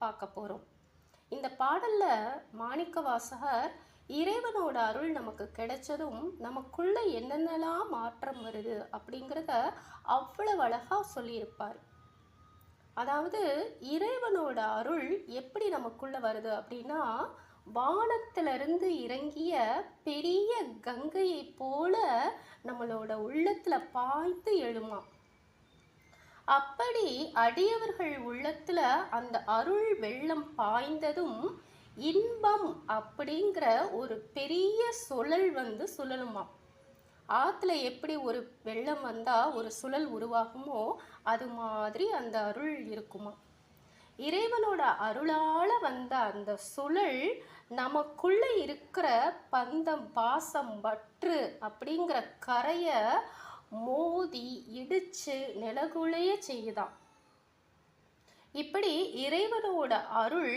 பார்க்க போகிறோம். இந்த பாடல்ல மாணிக்கவாசகர் இறைவனோட அருள் நமக்கு கிடைச்சதும் நமக்குள்ள என்னென்னலாம் மாற்றம் வருது அப்படிங்கிறத அவ்வளவு அழகா சொல்லியிருப்பார். அதாவது இறைவனோட அருள் எப்படி நமக்குள்ள வருது அப்படின்னா, வானத்திலிருந்து இறங்கிய பெரிய கங்கையை போல நம்மளோட உள்ளத்துல பாய்ந்து எழுமா. அப்படி அடியவர்கள் உள்ளத்துல அந்த அருள் வெள்ளம் பாய்ந்ததும் இன்பம் அப்படிங்கிற ஒரு பெரிய சுழல் வந்து சுழலுமா. ஆற்றுல எப்படி ஒரு வெள்ளம் வந்தால் ஒரு சுழல் உருவாகுமோ அது மாதிரி அந்த அருள் இருக்குமா. இறைவனோட அருளால் வந்த அந்த சுழல் நமக்குள்ள இருக்கிற பந்தம் பாசம் பற்று அப்படிங்கிற கரையை மோதி இடிச்சு நிலகுலைய செய்யுதாம். இப்படி இறைவனோட அருள்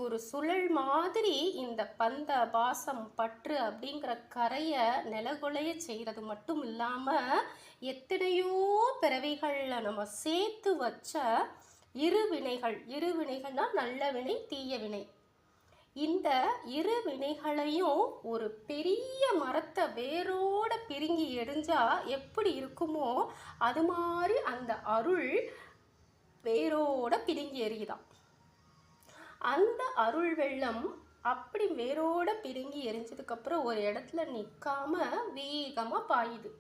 ஒரு சுழல் மாதிரி இந்த பந்த பாசம் பற்று அப்படிங்கிற கரையை நிலகுலைய செய்கிறது மட்டும் இல்லாமல் எத்தனையோ பிறவிகளில் நம்ம சேர்த்து வச்ச இரு வினைகள்னா நல்ல வினை தீய வினை, இந்த இரு வினைகளையும் ஒரு பெரிய மரத்தை வேரோட பிடுங்கி எரிஞ்சா எப்படி இருக்குமோ அது மாதிரி அந்த அருள் வேரோட பிடுங்கி எறியுதான். அந்த அருள் வெள்ளம் அப்படி வேரோட பிடுங்கி எரிஞ்சதுக்கப்புறம் ஒரு இடத்துல நிற்காம வேகமாக பாயுது.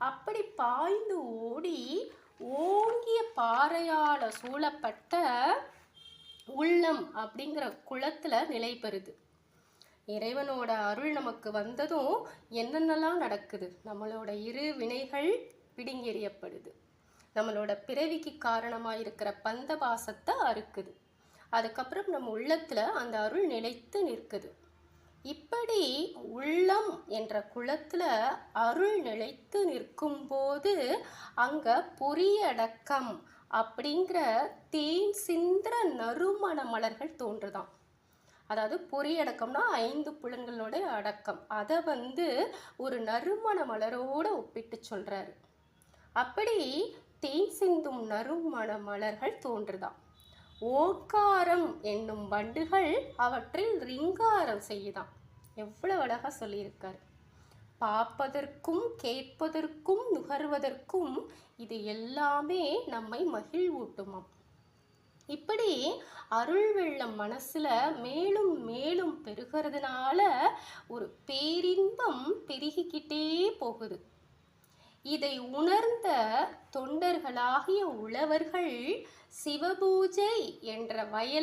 அப்படி பாய்ந்து ஓடி ஓங்கிய பாறையால் சூழப்பட்ட உள்ளம் அப்படிங்கிற குளத்துல நிலை பெறுது. இறைவனோட அருள் நமக்கு வந்ததும் என்னென்னலாம் நடக்குது, நம்மளோட இரு வினைகள் பிடுங்கி எறியப்படுது, நம்மளோட பிறவிக்கு காரணமாக இருக்கிற பந்த பாசத்தை அறுக்குது, அதுக்கப்புறம் நம்ம உள்ளத்துல அந்த அருள் நிலைத்து நிற்குது. இப்படி உள்ளம் என்ற குளத்துல அருள் நிலைத்து நிற்கும் போது அங்க பொறியடக்கம் அப்படிங்கிற தேன் சிந்திர நறுமண மலர்கள் தோன்றுதான். அதாவது பொறியடக்கம்னா 5 புலன்களோட அடக்கம், அதை ஒரு நறுமண மலரோட ஒப்பிட்டு சொல்றாரு. அப்படி தேன் சிந்தும் நறுமண மலர்கள் தோன்றுதான். ஓங்காரம் என்னும் வண்டுகள் அவற்றில் ரிங்காரம் செய்யுதான். எவ்வளவு அழகா சொல்லியிருக்காரு. பார்ப்பதற்கும் கேட்பதற்கும் நுகர்வதற்கும் இது எல்லாமே நம்மை மகிழ்வூட்டுமாம். இப்படி அருள் வெள்ளம் மனசுல மேலும் மேலும் பெருகிறதுனால ஒரு பேரின்பம் பெருகிக்கிட்டே போகுது. இதை உணர்ந்த தொண்டர்களாகிய உழவர்கள் சிவபூஜை என்ற வயல்